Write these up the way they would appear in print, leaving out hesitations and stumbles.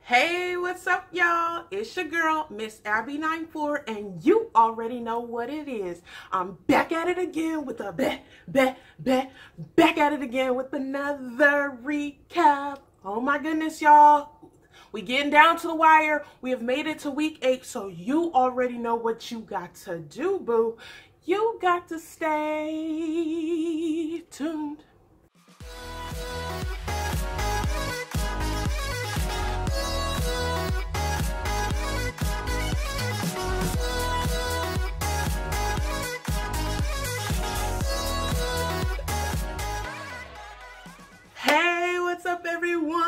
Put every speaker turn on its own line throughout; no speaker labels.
Hey, what's up, y'all? It's your girl, Miss Abby94, and you already know what it is. I'm back at it again with back at it again with another recap. Oh my goodness, y'all. We getting down to the wire. We have made it to week 8, so you already know what you got to do, boo. You got to stay tuned. Hey, what's up, everyone?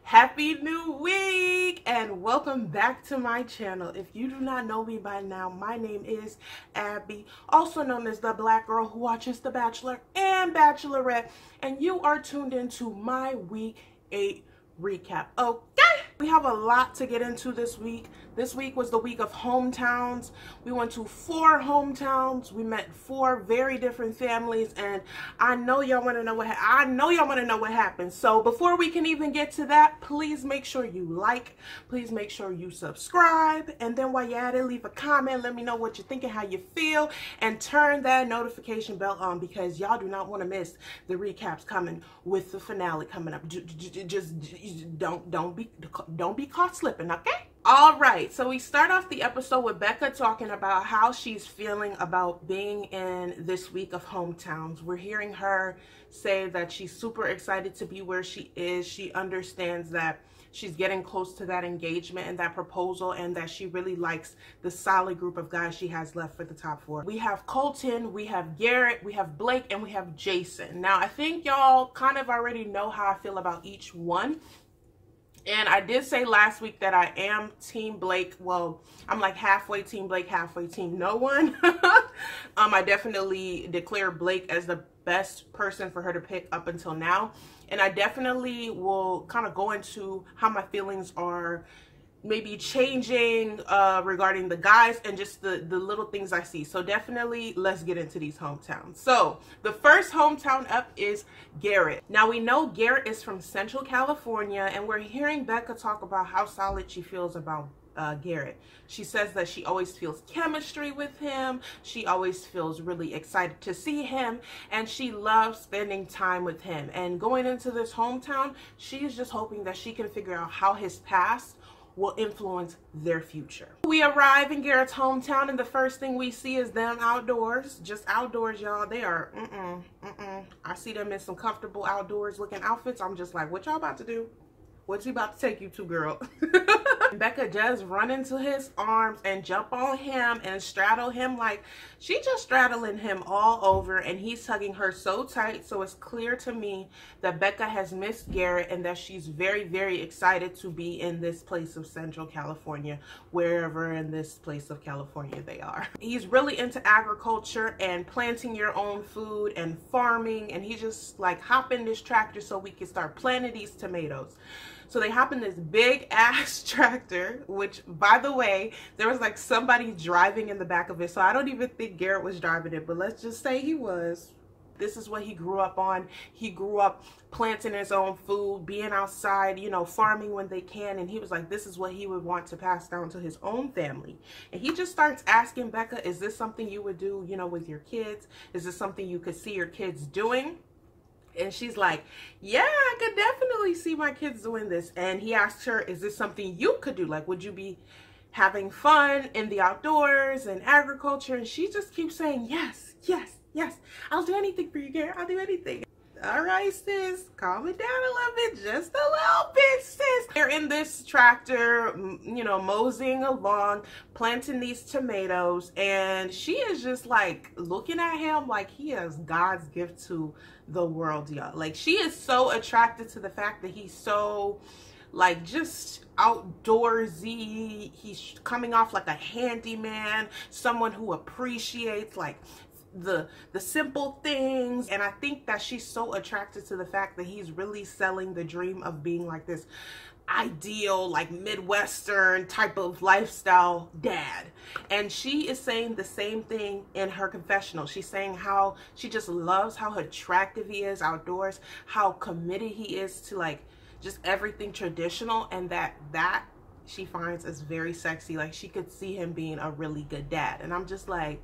Happy new week and welcome back to my channel. If you do not know me by now, my name is Abby, also known as the black girl who watches The Bachelor and Bachelorette, and you are tuned into my week 8 recap. Okay, we have a lot to get into this week. This week was the week of hometowns. We went to 4 hometowns. We met 4 very different families, and I know y'all want to know what happened. So before we can even get to that, please make sure you like, please make sure you subscribe, and then while you're at it, leave a comment. Let me know what you're thinking, how you feel, and turn that notification bell on because y'all do not want to miss the recaps coming with the finale coming up. Just don't be caught slipping, okay? All right, so we start off the episode with Becca talking about how she's feeling about being in this week of hometowns. We're hearing her say that she's super excited to be where she is. She understands that she's getting close to that engagement and that proposal, and that she really likes the solid group of guys she has left for the top 4. We have Colton, we have Garrett, we have Blake, and we have Jason. Now, I think y'all kind of already know how I feel about each one. And I did say last week that I am Team Blake. Well, I'm like halfway Team Blake, halfway Team no one. I definitely declare Blake as the best person for her to pick up until now. And I definitely will kind of go into how my feelings are maybe changing regarding the guys and just the little things I see. So definitely let's get into these hometowns. So the first hometown up is Garrett. Now we know Garrett is from Central California, and we're hearing Becca talk about how solid she feels about Garrett. She says that she always feels chemistry with him. She always feels really excited to see him, and she loves spending time with him. And going into this hometown, she is just hoping that she can figure out how his past will influence their future. We arrive in Garrett's hometown, and the first thing we see is them outdoors. Just outdoors, y'all. They are I see them in some comfortable outdoors looking outfits. I'm just like, what y'all about to do? What's he about to take you to, girl? Becca does run into his arms and jump on him and straddle him like she just straddling him all over, and he's hugging her so tight. So it's clear to me that Becca has missed Garrett and that she's very, very excited to be in this place of Central California, wherever in this place of California they are. He's really into agriculture and planting your own food and farming, and he just like hop in this tractor so we can start planting these tomatoes. So they hop in this big ass tractor, which, by the way, there was like somebody driving in the back of it. So I don't even think Garrett was driving it, but let's just say he was. This is what he grew up on. He grew up planting his own food, being outside, you know, farming when they can. And he was like, this is what he would want to pass down to his own family. And he just starts asking Becca, is this something you would do, you know, with your kids? Is this something you could see your kids doing? And she's like, yeah, I could definitely see my kids doing this. And he asked her, is this something you could do? Like, would you be having fun in the outdoors and agriculture? And she just keeps saying, yes, yes, yes. I'll do anything for you, Garrett. I'll do anything. All right, sis, calm it down a little bit, just a little bit, sis. They're in this tractor, you know, moseying along, planting these tomatoes, and she is just like looking at him like he is God's gift to the world, y'all. Like, she is so attracted to the fact that he's so like just outdoorsy. He's coming off like a handyman, someone who appreciates like the simple things. And I think that she's so attracted to the fact that he's really selling the dream of being like this ideal, like Midwestern type of lifestyle dad. And she is saying the same thing in her confessional. She's saying how she just loves how attractive he is outdoors, how committed he is to like just everything traditional, and that she finds is very sexy. Like, she could see him being a really good dad. And I'm just like,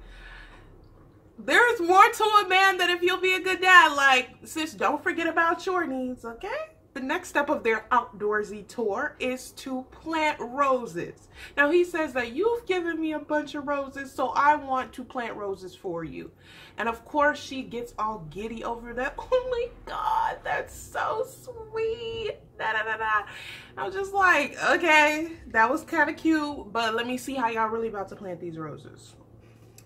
there's more to a man than if you'll be a good dad. Like, sis, don't forget about your needs, okay? The next step of their outdoorsy tour is to plant roses. Now, he says that you've given me a bunch of roses, so I want to plant roses for you. And of course, she gets all giddy over that. Oh my God, that's so sweet. Da, da, da, da. I was just like, okay, that was kind of cute, but let me see how y'all really about to plant these roses.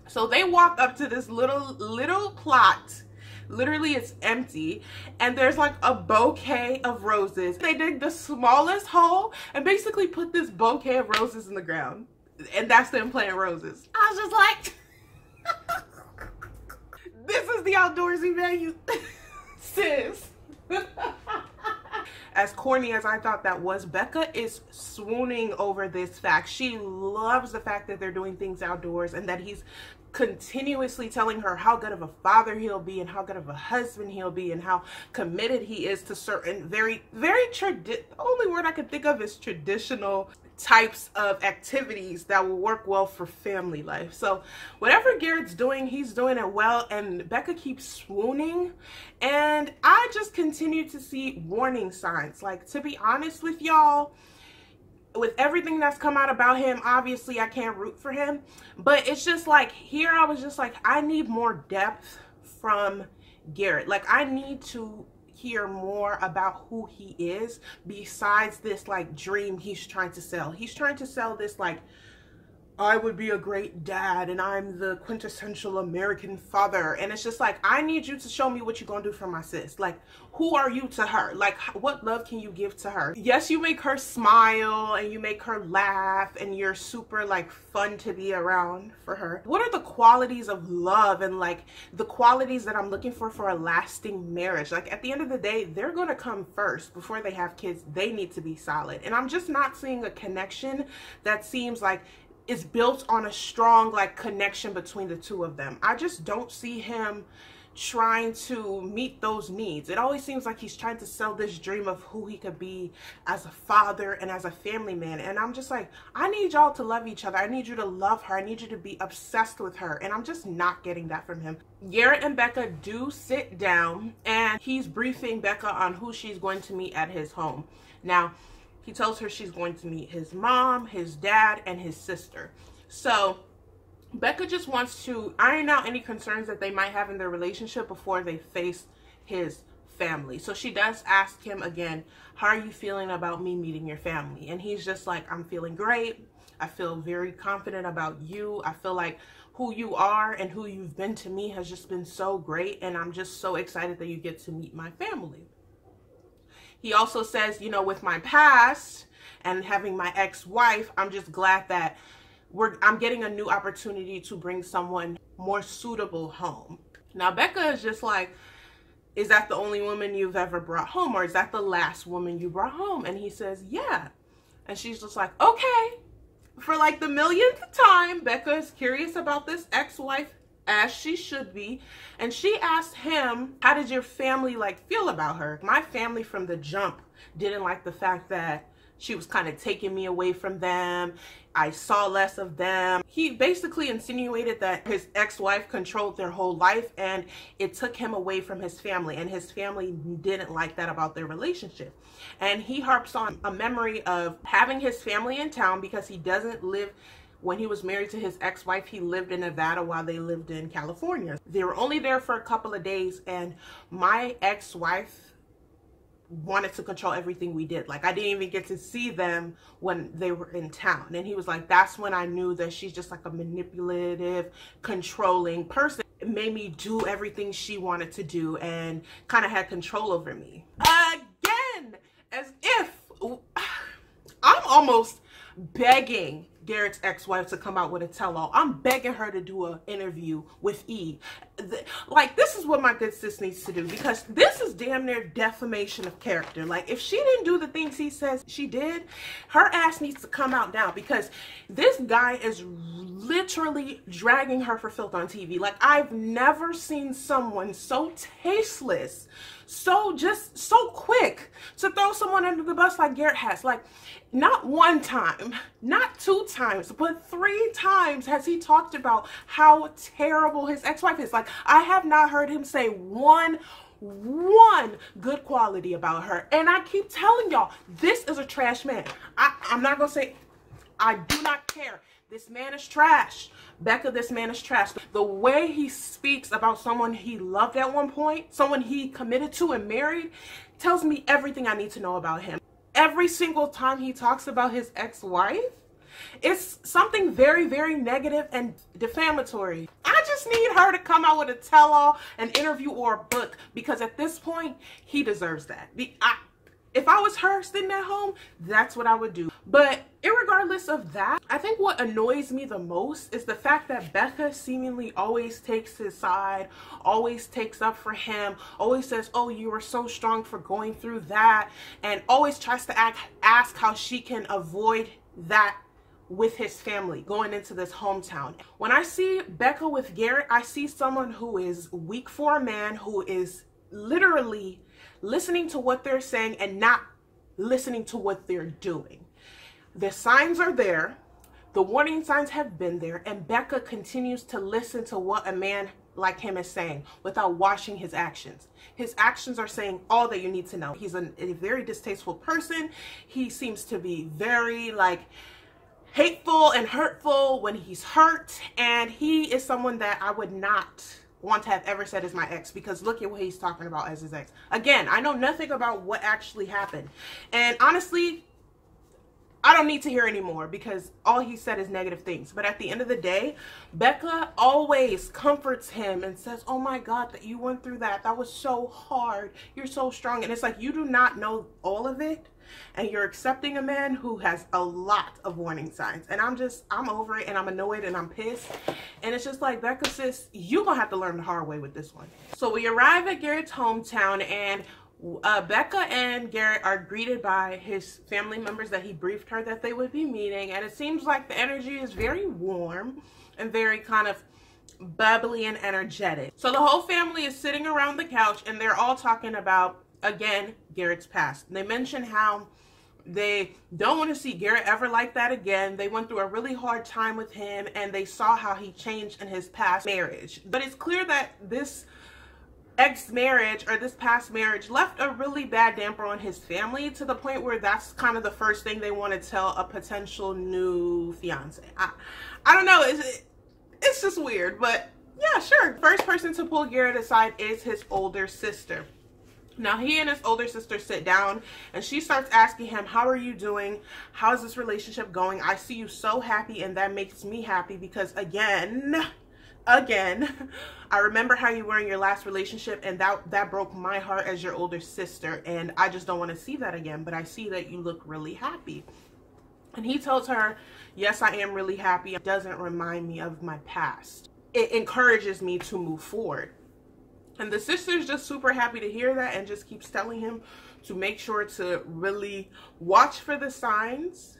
So they walk up to this little plot. Literally, it's empty, and there's like a bouquet of roses. They dig the smallest hole and basically put this bouquet of roses in the ground, and that's them planting roses. I was just like, this is the outdoorsy man, you sis. As corny as I thought that was, Becca is swooning over this fact. She loves the fact that they're doing things outdoors and that he's continuously telling her how good of a father he'll be and how good of a husband he'll be and how committed he is to certain the only word I can think of is traditional types of activities that will work well for family life. So whatever Garrett's doing, he's doing it well, and Becca keeps swooning, and I just continue to see warning signs. Like, to be honest with y'all, with everything that's come out about him, obviously I can't root for him, but it's just like, here I was just like, I need more depth from Garrett. Like, I need to hear more about who he is besides this like dream he's trying to sell. He's trying to sell this like, I would be a great dad and I'm the quintessential American father. And it's just like, I need you to show me what you're gonna do for my sis. Like, who are you to her? Like, what love can you give to her? Yes, you make her smile and you make her laugh and you're super like fun to be around for her. What are the qualities of love and like the qualities that I'm looking for a lasting marriage? Like, at the end of the day, they're gonna come first before they have kids. They need to be solid. And I'm just not seeing a connection that seems like is built on a strong like connection between the two of them. I just don't see him trying to meet those needs. It always seems like he's trying to sell this dream of who he could be as a father and as a family man. And I'm just like, I need y'all to love each other. I need you to love her. I need you to be obsessed with her. And I'm just not getting that from him. Garrett and Becca do sit down and he's briefing Becca on who she's going to meet at his home. Now, he tells her she's going to meet his mom, his dad, and his sister. So Becca just wants to iron out any concerns that they might have in their relationship before they face his family. So she does ask him again, how are you feeling about me meeting your family? And he's just like, I'm feeling great. I feel very confident about you. I feel like who you are and who you've been to me has just been so great. And I'm just so excited that you get to meet my family. He also says, you know, with my past and having my ex-wife, I'm just glad that I'm getting a new opportunity to bring someone more suitable home. Now, Becca is just like, is that the only woman you've ever brought home? Or is that the last woman you brought home? And he says, yeah. And she's just like, okay. For like the millionth time, Becca is curious about this ex-wife, as she should be, and she asked him, how did your family like feel about her? My family from the jump didn't like the fact that she was kind of taking me away from them. I saw less of them. He basically insinuated that his ex-wife controlled their whole life and it took him away from his family, and his family didn't like that about their relationship. And he harps on a memory of having his family in town because he doesn't live. When he was married to his ex-wife, he lived in Nevada while they lived in California. They were only there for a couple of days, and my ex-wife wanted to control everything we did. Like, I didn't even get to see them when they were in town. And he was like, that's when I knew that she's just like a manipulative, controlling person. It made me do everything she wanted to do and kind of had control over me. Again, as if I'm almost begging Garrett's ex-wife to come out with a tell-all. I'm begging her to do an interview with E like, this is what my good sis needs to do, because this is damn near defamation of character. Like, if she didn't do the things he says she did, her ass needs to come out now, because this guy is literally dragging her for filth on TV. Like, I've never seen someone so tasteless, so quick to throw someone under the bus like Garrett has. Like, not one time, not 2 times, but 3 times has he talked about how terrible his ex-wife is. Like, I have not heard him say one good quality about her. And I keep telling y'all, this is a trash man. I'm not gonna say, I do not care. This man is trash. Becca, this man is trash. The way he speaks about someone he loved at one point, someone he committed to and married, tells me everything I need to know about him. Every single time he talks about his ex-wife, it's something very, very negative and defamatory. I just need her to come out with a tell-all, an interview, or a book, because at this point, he deserves that. If I was her sitting at home, that's what I would do. But irregardless of that, I think what annoys me the most is the fact that Becca seemingly always takes his side, always takes up for him, always says, oh, you were so strong for going through that, and always tries to ask how she can avoid that with his family going into this hometown. When I see Becca with Garrett, I see someone who is weak for a man, who is literally listening to what they're saying and not listening to what they're doing. The signs are there. The warning signs have been there, and Becca continues to listen to what a man like him is saying without watching his actions. His actions are saying all that you need to know. He's a very distasteful person. He seems to be very, like, hateful and hurtful when he's hurt, and he is someone that I would not want to have ever said is my ex, because look at what he's talking about as his ex. Again, I know nothing about what actually happened, and honestly, I don't need to hear anymore, because all he said is negative things. But at the end of the day, Becca always comforts him and says, oh my God, that you went through that. That was so hard. You're so strong. And it's like, you do not know all of it, and you're accepting a man who has a lot of warning signs. And I'm over it, and I'm annoyed, and I'm pissed. And it's just like, Becca, sis, you're gonna have to learn the hard way with this one. So we arrive at Garrett's hometown, and Becca and Garrett are greeted by his family members that he briefed her that they would be meeting. And it seems like the energy is very warm and very kind of bubbly and energetic. So the whole family is sitting around the couch, and they're all talking about, again, Garrett's past. They mention how they don't want to see Garrett ever like that again. They went through a really hard time with him, and they saw how he changed in his past marriage. But it's clear that this ex-marriage, or this past marriage, left a really bad damper on his family, to the point where that's kind of the first thing they want to tell a potential new fiance. I don't know, it's just weird, but yeah, sure. First person to pull Garrett aside is his older sister. Now, he and his older sister sit down, and she starts asking him, how are you doing? How's this relationship going? I see you so happy, and that makes me happy, because again, I remember how you were in your last relationship, and that broke my heart as your older sister, and I just don't want to see that again, but I see that you look really happy. And he tells her, yes, I am really happy. It doesn't remind me of my past. It encourages me to move forward. And the sister's just super happy to hear that, and just keeps telling him to make sure to really watch for the signs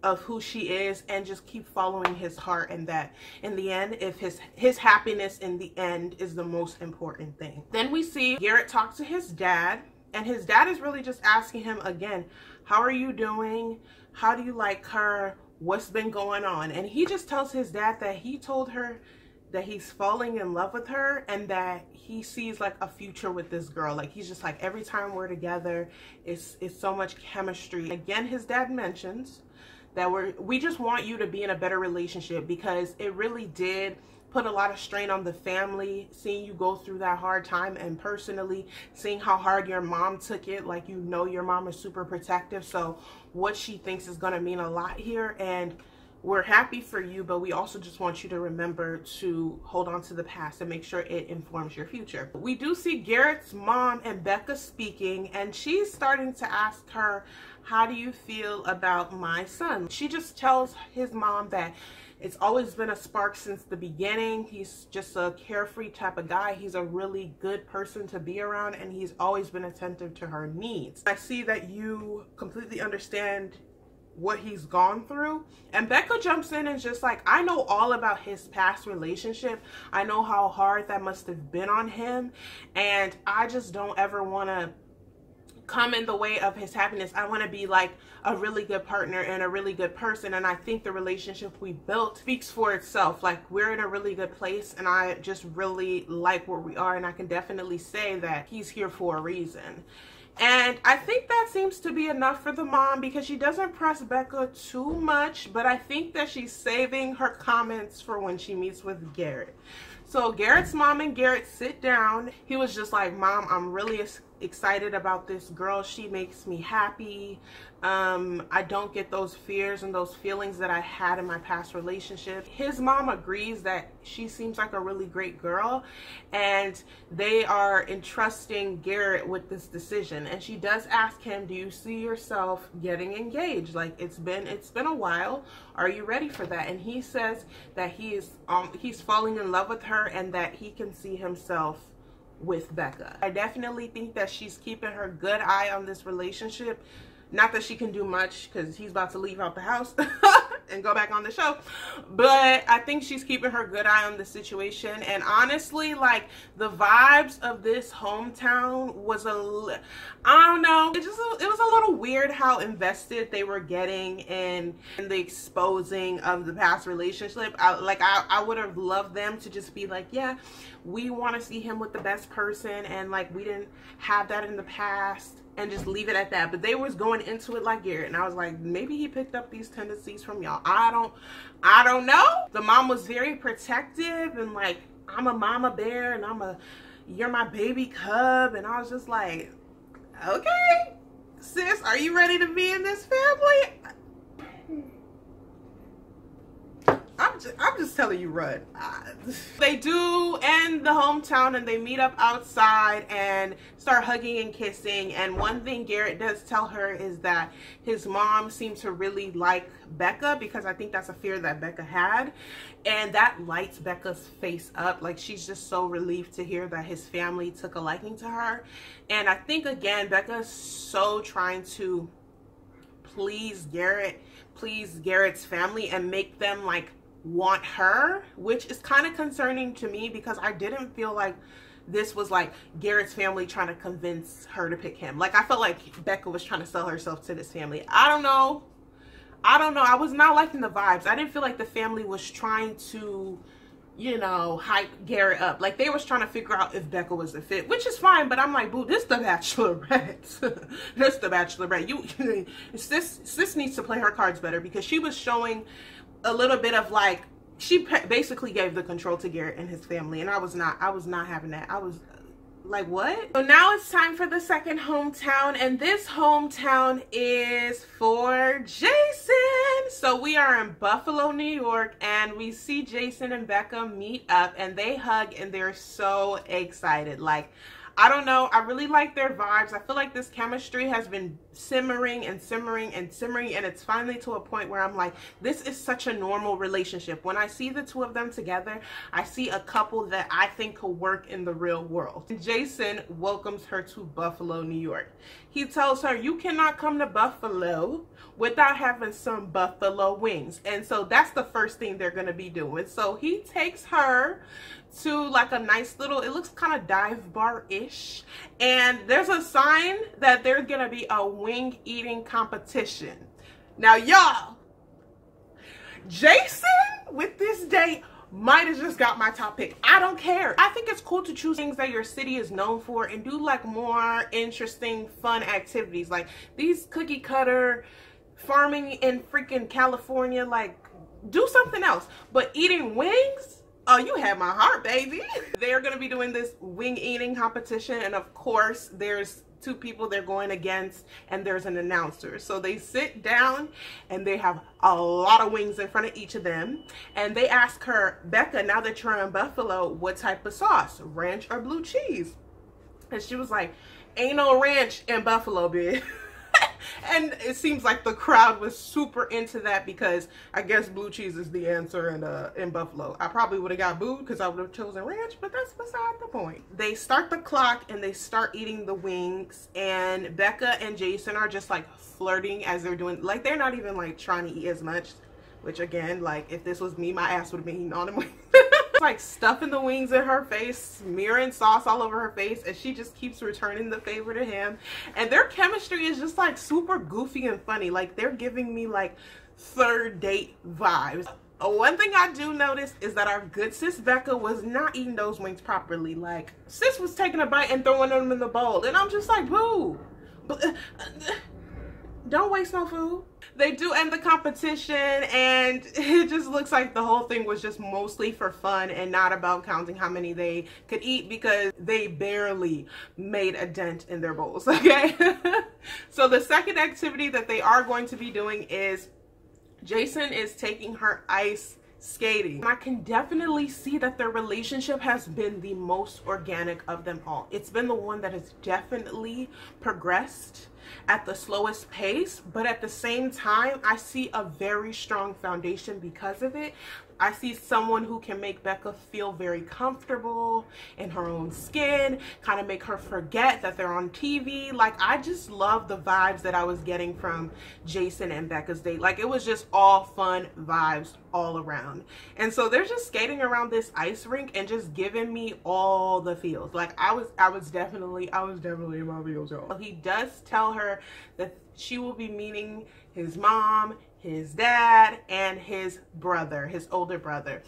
of who she is, and just keep following his heart, and that in the end, if his happiness in the end is the most important thing. Then we see Garrett talk to his dad, and his dad is really just asking him again, how are you doing? How do you like her? What's been going on? And he just tells his dad that he told her that he's falling in love with her, and that he sees like a future with this girl. Like, he's just like, every time we're together, it's so much chemistry. Again, his dad mentions that we just want you to be in a better relationship, because it really did put a lot of strain on the family, seeing you go through that hard time, and personally seeing how hard your mom took it. Like, your mom is super protective, so what she thinks is going to mean a lot here. And we're happy for you, but we also just want you to remember to hold on to the past and make sure it informs your future. We do see Garrett's mom and Becca speaking, and she's starting to ask her, how do you feel about my son? She just tells his mom that it's always been a spark since the beginning. He's just a carefree type of guy. He's a really good person to be around, and he's always been attentive to her needs. I see that you completely understand what he's gone through. And Becca jumps in and just like, I know all about his past relationship. I know how hard that must have been on him, and I just don't ever want to come in the way of his happiness. I want to be like a really good partner and a really good person, and I think the relationship we built speaks for itself. Like, we're in a really good place, and I just really like where we are, and I can definitely say that he's here for a reason. And I think that seems to be enough for the mom, because she doesn't press Becca too much, but I think that she's saving her comments for when she meets with Garrett. So Garrett's mom and Garrett sit down. He was just like, Mom, I'm really excited about this girl. She makes me happy. I don't get those fears and those feelings that I had in my past relationship. His mom agrees that she seems like a really great girl, and they are entrusting Garrett with this decision. And she does ask him, do you see yourself getting engaged? Like, it's been a while. Are you ready for that? And he says that he's falling in love with her, and that he can see himself with Becca. I definitely think that she's keeping her good eye on this relationship. Not that she can do much, because he's about to leave out the house and go back on the show, but I think she's keeping her good eye on the situation. And honestly, like, the vibes of this hometown was I don't know, it was a little weird how invested they were getting in the exposing of the past relationship. I would have loved them to just be like, yeah, we want to see him with the best person, and like, we didn't have that in the past, and just leave it at that. But they was going into it like Garrett, and I was like, maybe he picked up these tendencies from y'all. I don't know. The mom was very protective, and like, I'm a mama bear, and you're my baby cub, and I was just like, okay, sis, are you ready to be in this family? I'm just telling you, run. They do end the hometown, and they meet up outside and start hugging and kissing. And one thing Garrett does tell her is that his mom seems to really like Becca, because I think that's a fear that Becca had, and that lights Becca's face up. Like, she's just so relieved to hear that his family took a liking to her. And I think, again, Becca's so trying to please Garrett's family and make them like want her, which is kind of concerning to me, because I didn't feel like this was like Garrett's family trying to convince her to pick him. Like, I felt like Becca was trying to sell herself to this family. I don't know. I was not liking the vibes. I didn't feel like the family was trying to, you know, hype Garrett up. Like, they was trying to figure out if Becca was a fit, which is fine, but I'm like, boo, this the Bachelorette. This the Bachelorette. Sis needs to play her cards better, because she was showing a little bit of like, she basically gave the control to Garrett and his family, and I was not having that. I was like, what? So now it's time for the second hometown, and this hometown is for Jason. So we are in Buffalo, New York, and we see Jason and Becca meet up, and they hug, and they're so excited. Like, I don't know, I really like their vibes. I feel like this chemistry has been simmering and simmering and simmering, and it's finally to a point where I'm like, this is such a normal relationship. When I see the two of them together, I see a couple that I think could work in the real world. Jason welcomes her to Buffalo, New York. He tells her, you cannot come to Buffalo without having some buffalo wings. And so that's the first thing they're going to be doing. So he takes her to like a nice little, it looks kind of dive bar-ish, and there's a sign that there's gonna be a wing eating competition. Now y'all, Jason with this date might have just got my top pick. I don't care. I think it's cool to choose things that your city is known for and do like more interesting, fun activities. Like these cookie cutter farming in freaking California, like do something else. But eating wings? Oh, you had my heart, baby. They're gonna be doing this wing eating competition, and of course there's two people they're going against, and there's an announcer. So they sit down and they have a lot of wings in front of each of them, and they ask her, Becca, now that you're in Buffalo, what type of sauce, ranch or blue cheese? And she was like, ain't no ranch in Buffalo, bitch. And it seems like the crowd was super into that, because I guess blue cheese is the answer in Buffalo. I probably would have got booed because I would have chosen ranch, but that's beside the point. They start the clock and they start eating the wings, and Becca and Jason are just like flirting as they're doing, like they're not even like trying to eat as much, which again, like if this was me, my ass would have been eating all the wings. Like stuffing the wings in her face, smearing sauce all over her face, and she just keeps returning the favor to him. And their chemistry is just like super goofy and funny. Like they're giving me like third date vibes. One thing I do notice is that our good sis Becca was not eating those wings properly. Like sis was taking a bite and throwing them in the bowl, and I'm just like, boo, don't waste no food. They do end the competition, and it just looks like the whole thing was just mostly for fun and not about counting how many they could eat, because they barely made a dent in their bowls, okay? So the second activity that they are going to be doing is Jason is taking her ice skating. And I can definitely see that their relationship has been the most organic of them all. It's been the one that has definitely progressed at the slowest pace, but at the same time I see a very strong foundation because of it. I see someone who can make Becca feel very comfortable in her own skin, kind of make her forget that they're on TV. Like I just love the vibes that I was getting from Jason and Becca's date. Like it was just all fun vibes all around. And so they're just skating around this ice rink and just giving me all the feels. Like I was definitely in my feels, y'all. He does tell her that she will be meeting his mom, his dad, and his brother, his older brother.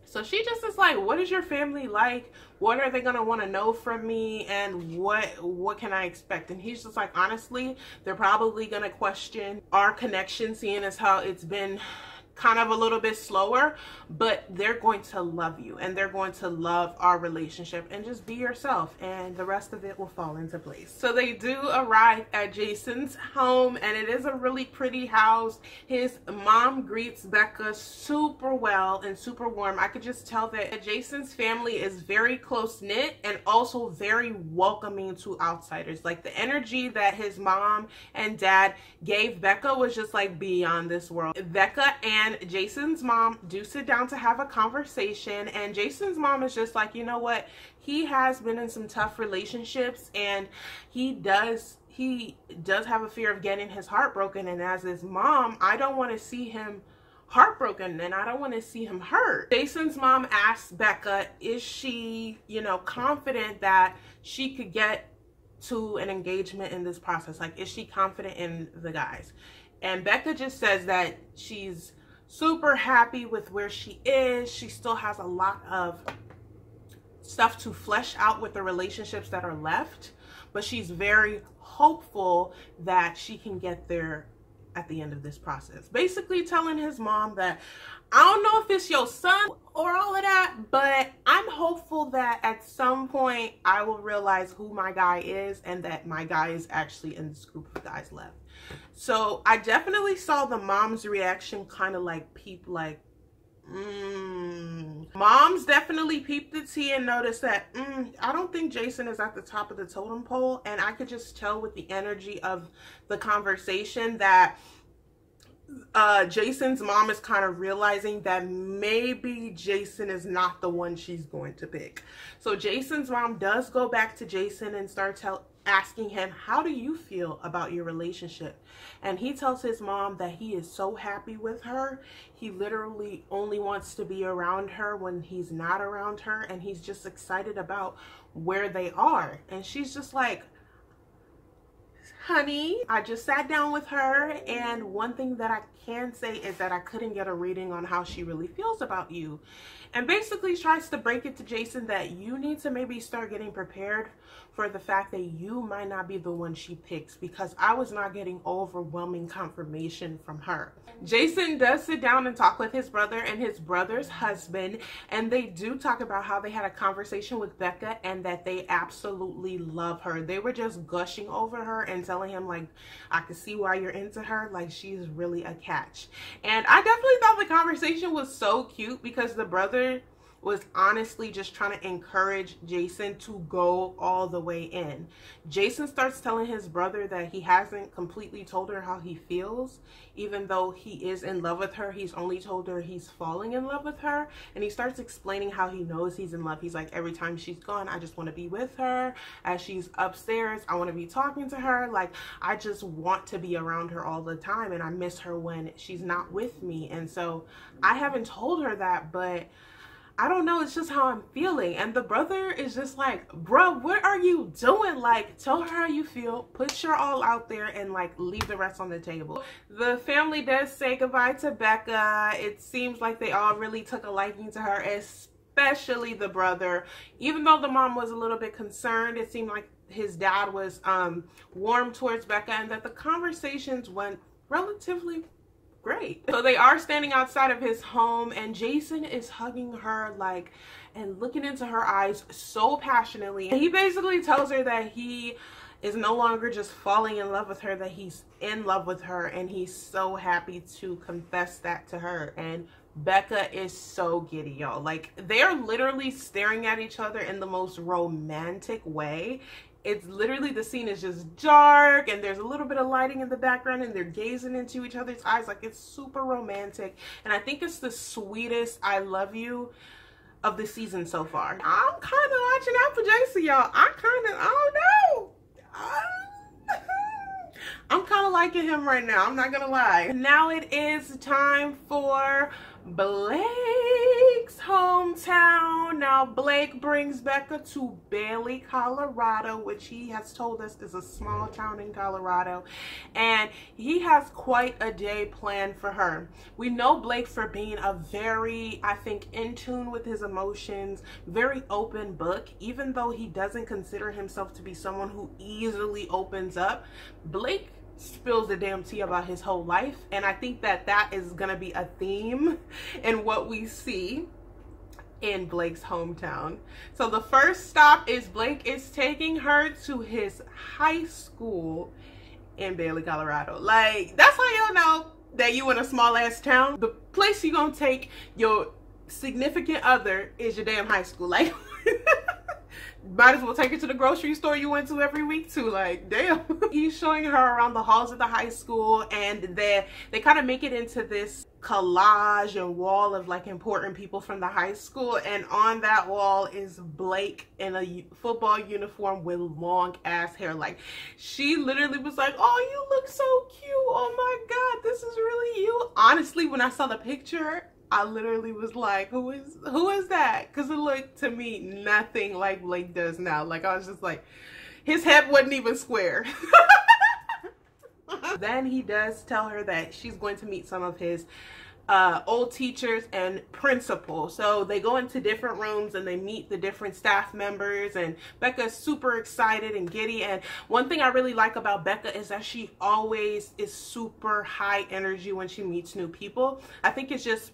So she just is like, what is your family like? What are they gonna want to know from me? And what can I expect? And he's just like, honestly, they're probably gonna question our connection, seeing as how it's been kind of a little bit slower, but they're going to love you and they're going to love our relationship, and just be yourself and the rest of it will fall into place. So they do arrive at Jason's home, and it is a really pretty house. His mom greets Becca super well and super warm. I could just tell that Jason's family is very close-knit and also very welcoming to outsiders. Like the energy that his mom and dad gave Becca was just like beyond this world. Becca and Jason's mom do sit down to have a conversation, and Jason's mom is just like, you know what, he has been in some tough relationships, and he does have a fear of getting his heart broken, and as his mom, I don't want to see him heartbroken, and I don't want to see him hurt. Jason's mom asks Becca, is she, you know, confident that she could get to an engagement in this process? Like, is she confident in the guys? And Becca just says that she's super happy with where she is. She still has a lot of stuff to flesh out with the relationships that are left, but she's very hopeful that she can get there at the end of this process. Basically telling his mom that, I don't know if it's your son or all of that, but I'm hopeful that at some point I will realize who my guy is, and that my guy is actually in this group of guys left. So I definitely saw the mom's reaction kind of like peep, like, Mom's definitely peeped the tea and noticed that, I don't think Jason is at the top of the totem pole. And I could just tell with the energy of the conversation that Jason's mom is kind of realizing that maybe Jason is not the one she's going to pick. So Jason's mom does go back to Jason and start asking him, how do you feel about your relationship? And he tells his mom that he is so happy with her. He literally only wants to be around her when he's not around her, and he's just excited about where they are. And she's just like, honey. I just sat down with her, and one thing that I can say is that I couldn't get a reading on how she really feels about you. And basically tries to break it to Jason that you need to maybe start getting prepared for the fact that you might not be the one she picks, because I was not getting overwhelming confirmation from her. Jason does sit down and talk with his brother and his brother's husband, and they do talk about how they had a conversation with Becca and that they absolutely love her. They were just gushing over her and telling him, like, I can see why you're into her, like she's really a catch. And I definitely thought the conversation was so cute, because the brother was honestly just trying to encourage Jason to go all the way in. Jason starts telling his brother that he hasn't completely told her how he feels, even though he is in love with her. He's only told her he's falling in love with her, and he starts explaining how he knows he's in love. He's like, every time she's gone, I just want to be with her. As she's upstairs, I want to be talking to her. Like, I just want to be around her all the time, and I miss her when she's not with me. And so I haven't told her that, but I don't know, it's just how I'm feeling. And the brother is just like, bro, what are you doing? Like, tell her how you feel, put your all out there, and like leave the rest on the table. The family does say goodbye to Becca. It seems like they all really took a liking to her, especially the brother. Even though the mom was a little bit concerned, it seemed like his dad was warm towards Becca, and that the conversations went relatively great. So they are standing outside of his home, and Jason is hugging her, like, and looking into her eyes so passionately. And he basically tells her that he is no longer just falling in love with her, that he's in love with her, and he's so happy to confess that to her. And Becca is so giddy, y'all. Like, they're literally staring at each other in the most romantic way. It's literally, the scene is just dark and there's a little bit of lighting in the background, and they're gazing into each other's eyes. Like, it's super romantic, and I think it's the sweetest I love you of the season so far. I'm kind of watching out for Jason, y'all. I don't know. I'm kind of liking him right now, I'm not gonna lie. Now it is time for Blake's hometown. Now Blake brings Becca to Bailey, Colorado, which he has told us is a small town in Colorado, and he has quite a day planned for her. We know Blake for being a very, I think, in tune with his emotions, very open book. Even though he doesn't consider himself to be someone who easily opens up, Blake spills the damn tea about his whole life, and I think that that is gonna be a theme in what we see in Blake's hometown. So the first stop is Blake is taking her to his high school in Bailey, Colorado. Like, that's how y'all know that you in a small ass town. The place you gonna take your significant other is your damn high school. Like, might as well take her to the grocery store you went to every week too. Like, damn. He's showing her around the halls of the high school, and they kind of make it into this collage and wall of like important people from the high school, and on that wall is Blake in a football uniform with long ass hair. Like, she literally was like, oh, you look so cute, oh my god, this is really you. Honestly, when I saw the picture, I literally was like, who is that? Because it looked to me nothing like Blake does now. Like, I was just like, his head wasn't even square. Then he does tell her that she's going to meet some of his old teachers and principal. So they go into different rooms and they meet the different staff members, and Becca's super excited and giddy. And one thing I really like about Becca is that she always is super high energy when she meets new people. I think it's just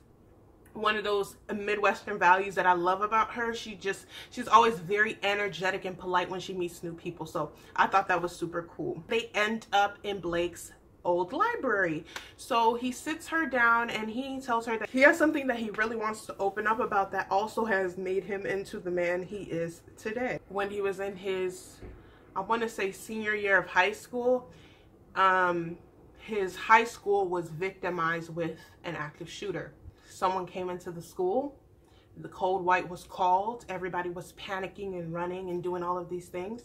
one of those Midwestern values that I love about her. She's always very energetic and polite when she meets new people. So I thought that was super cool. They end up in Blake's old library. So he sits her down and he tells her that he has something that he really wants to open up about that also has made him into the man he is today. When he was in his, I want to say, senior year of high school, his high school was victimized with an active shooter. Someone came into the school, the code white was called, everybody was panicking and running and doing all of these things,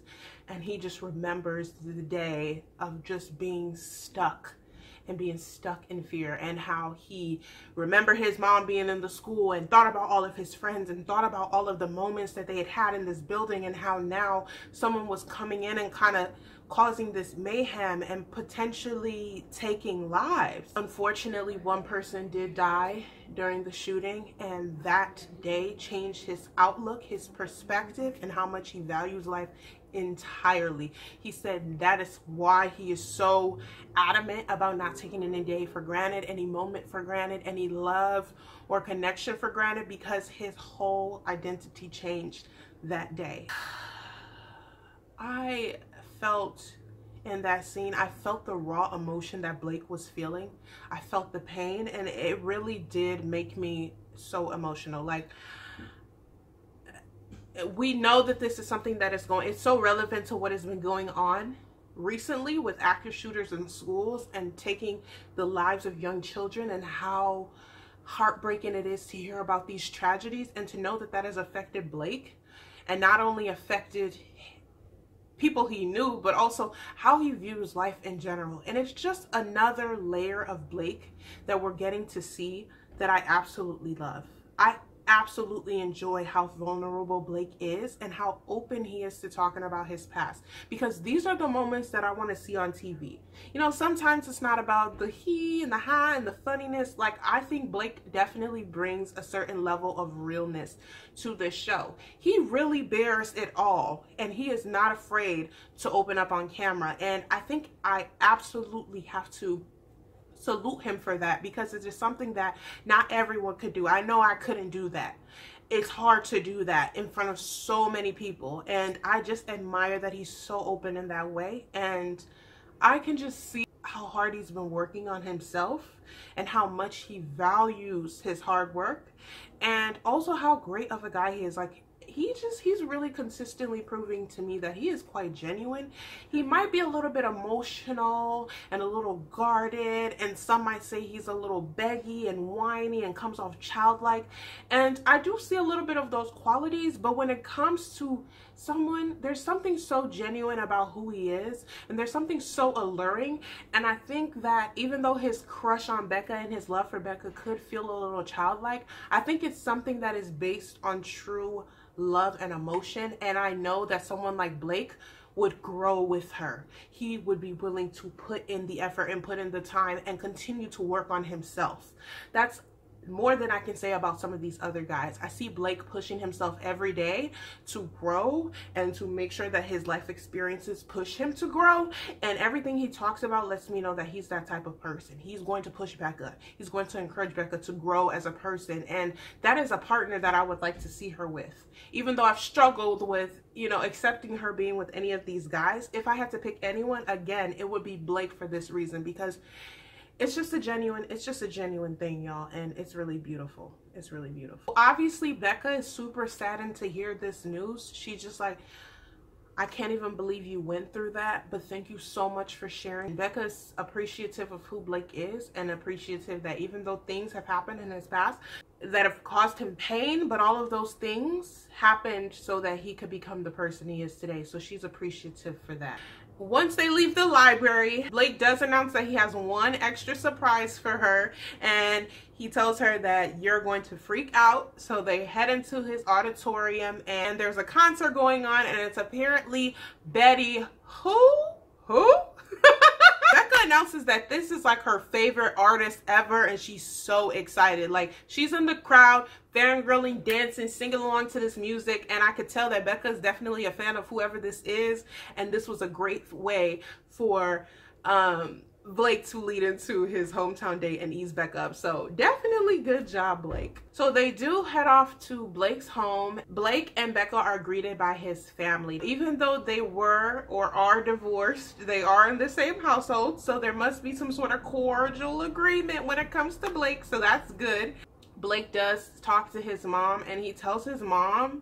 and he just remembers the day of just being stuck and being stuck in fear, and how he remembered his mom being in the school and thought about all of his friends and thought about all of the moments that they had in this building, and how now someone was coming in and kind of causing this mayhem and potentially taking lives. Unfortunately, one person did die during the shooting, and that day changed his outlook, his perspective, and how much he values life entirely. He said that is why he is so adamant about not taking any day for granted, any moment for granted, any love or connection for granted, because his whole identity changed that day. I felt in that scene, I felt the raw emotion that Blake was feeling. I felt the pain, and it really did make me so emotional. Like, we know that this is something that is going, it's so relevant to what has been going on recently with active shooters in schools and taking the lives of young children, and how heartbreaking it is to hear about these tragedies, and to know that that has affected Blake, and not only affected people he knew, but also how he views life in general. And it's just another layer of Blake that we're getting to see that I absolutely love. I absolutely enjoy how vulnerable Blake is and how open he is to talking about his past, because these are the moments that I want to see on TV. You know, sometimes it's not about the he and the ha and the funniness. Like, I think Blake definitely brings a certain level of realness to this show. He really bears it all, and he is not afraid to open up on camera, and I think I absolutely have to salute him for that, because it's just something that not everyone could do. I know I couldn't do that. It's hard to do that in front of so many people, and I just admire that he's so open in that way. And I can just see how hard he's been working on himself, and how much he values his hard work, and also how great of a guy he is. Like, he's really consistently proving to me that he is quite genuine. He might be a little bit emotional and a little guarded, and some might say he's a little beggy and whiny and comes off childlike, and I do see a little bit of those qualities. But when it comes to someone, there's something so genuine about who he is, and there's something so alluring. And I think that even though his crush on Becca and his love for Becca could feel a little childlike, I think it's something that is based on true love and emotion. And I know that someone like Blake would grow with her. He would be willing to put in the effort and put in the time and continue to work on himself. That's more than I can say about some of these other guys. I see Blake pushing himself every day to grow and to make sure that his life experiences push him to grow, and everything he talks about lets me know that he's that type of person. He's going to push Becca. He's going to encourage Becca to grow as a person, and that is a partner that I would like to see her with. Even though I've struggled with, you know, accepting her being with any of these guys, if I had to pick anyone, again, it would be Blake for this reason, because it's just a genuine thing, y'all, and it's really beautiful. It's really beautiful. Obviously, Becca is super saddened to hear this news. She's just like, I can't even believe you went through that, but thank you so much for sharing. Becca's appreciative of who Blake is, and appreciative that even though things have happened in his past that have caused him pain, but all of those things happened so that he could become the person he is today. So she's appreciative for that. Once they leave the library, Blake does announce that he has one extra surprise for her, and he tells her that you're going to freak out. So they head into his auditorium, and there's a concert going on, and it's apparently Betty who? Becca announces that this is like her favorite artist ever, and she's so excited. Like, she's in the crowd, fangirling, dancing, singing along to this music, and I could tell that Becca is definitely a fan of whoever this is, and this was a great way for Blake to lead into his hometown date and ease Becca up. So definitely good job, Blake. So they do head off to Blake's home. Blake and Becca are greeted by his family. Even though they were or are divorced, they are in the same household, so there must be some sort of cordial agreement when it comes to Blake, so that's good. Blake does talk to his mom, and he tells his mom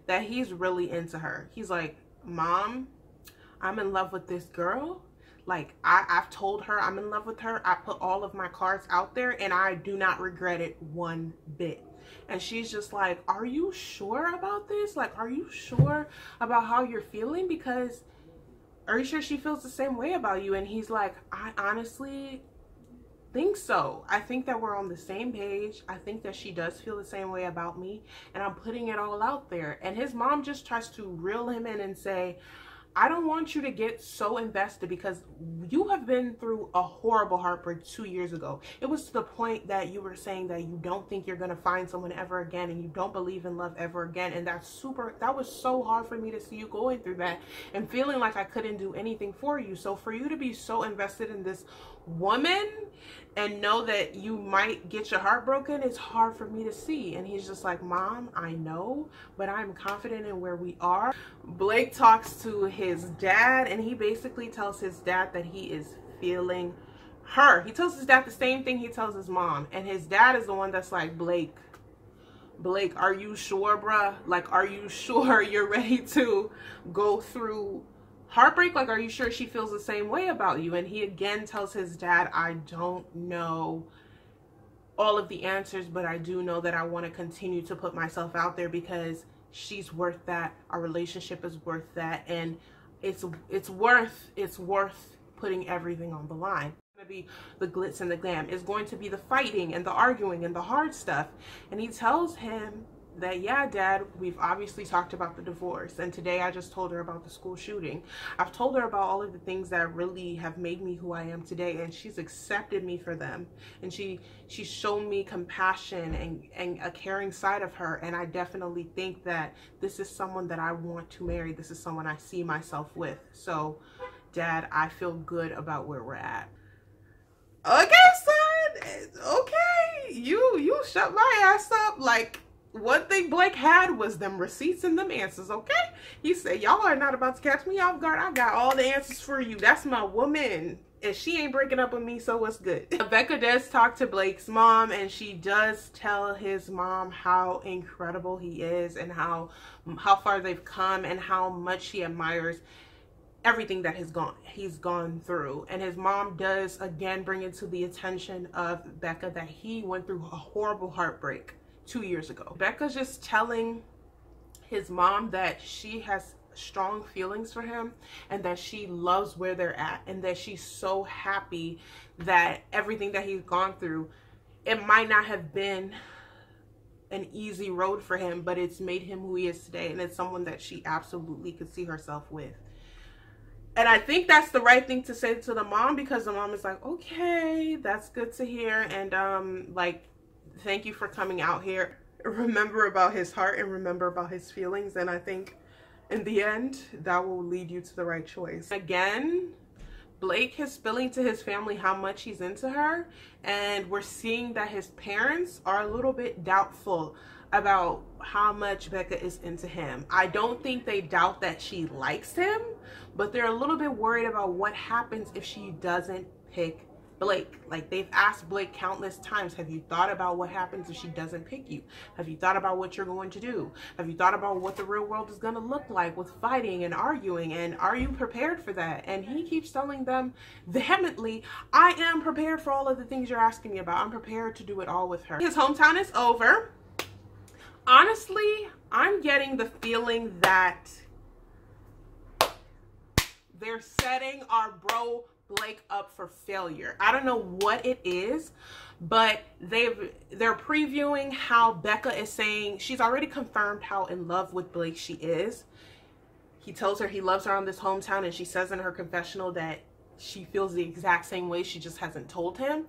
that he's really into her. He's like, Mom, I'm in love with this girl. Like, I've told her I'm in love with her. I put all of my cards out there, and I do not regret it one bit. And she's just like, are you sure about this? Like, are you sure about how you're feeling? Because are you sure she feels the same way about you? And he's like, I honestly think so. I think that we're on the same page. I think that she does feel the same way about me, and I'm putting it all out there. And his mom just tries to reel him in and say, I don't want you to get so invested, because you have been through a horrible heartbreak 2 years ago. It was to the point that you were saying that you don't think you're going to find someone ever again, and you don't believe in love ever again. And that was so hard for me to see you going through that and feeling like I couldn't do anything for you. So for you to be so invested in this woman and know that you might get your heart broken, it's hard for me to see. And he's just like, Mom, I know, but I'm confident in where we are. Blake talks to his dad, and he basically tells his dad that he is feeling her. He tells his dad the same thing he tells his mom, and his dad is the one that's like, Blake, are you sure, bruh? Like, are you sure you're ready to go through heartbreak? Like, are you sure she feels the same way about you? And he again tells his dad, I don't know all of the answers, but I do know that I want to continue to put myself out there because she's worth that. Our relationship is worth that, and it's worth putting everything on the line. It's going to be the glitz and the glam. It's going to be the fighting and the arguing and the hard stuff. And he tells him that, yeah, Dad, we've obviously talked about the divorce, and today I just told her about the school shooting. I've told her about all of the things that really have made me who I am today, and she's accepted me for them, and she's shown me compassion and a caring side of her. And I definitely think that this is someone that I want to marry. This is someone I see myself with. So Dad, I feel good about where we're at. Okay, son, okay, you shut my ass up. Like, one thing Blake had was them receipts and them answers, okay? He said, y'all are not about to catch me off guard. I got all the answers for you. That's my woman. And she ain't breaking up with me, so what's good? Becca does talk to Blake's mom, and she does tell his mom how incredible he is and how far they've come and how much she admires everything that he's gone through. And his mom does again bring it to the attention of Becca that he went through a horrible heartbreak 2 years ago. Becca's just telling his mom that she has strong feelings for him and that she loves where they're at, and that she's so happy that everything that he's gone through, it might not have been an easy road for him, but it's made him who he is today, and it's someone that she absolutely could see herself with. And I think that's the right thing to say to the mom, because the mom is like, okay, that's good to hear, and like, thank you for coming out here. Remember about his heart and remember about his feelings. And I think in the end, that will lead you to the right choice. Again, Blake is spilling to his family how much he's into her. And we're seeing that his parents are a little bit doubtful about how much Becca is into him. I don't think they doubt that she likes him, but they're a little bit worried about what happens if she doesn't pick Blake. Like, they've asked Blake countless times, have you thought about what happens if she doesn't pick you? Have you thought about what you're going to do? Have you thought about what the real world is going to look like with fighting and arguing? And are you prepared for that? And he keeps telling them vehemently, I am prepared for all of the things you're asking me about. I'm prepared to do it all with her. His hometown is over. Honestly, I'm getting the feeling that they're setting our bro Blake up for failure. I don't know what it is, but they're previewing how Becca is saying she's already confirmed how in love with Blake she is. He tells her he loves her on this hometown, and she says in her confessional that she feels the exact same way, she just hasn't told him.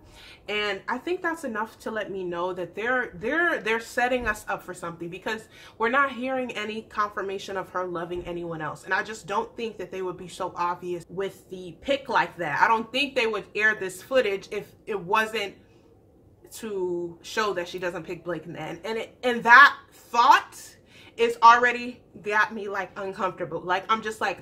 And I think that's enough to let me know that they're setting us up for something, because we're not hearing any confirmation of her loving anyone else. And I just don't think that they would be so obvious with the pick like that. I don't think they would air this footage if it wasn't to show that she doesn't pick Blake in the end. And that thought is already got me like uncomfortable. Like, I'm just like,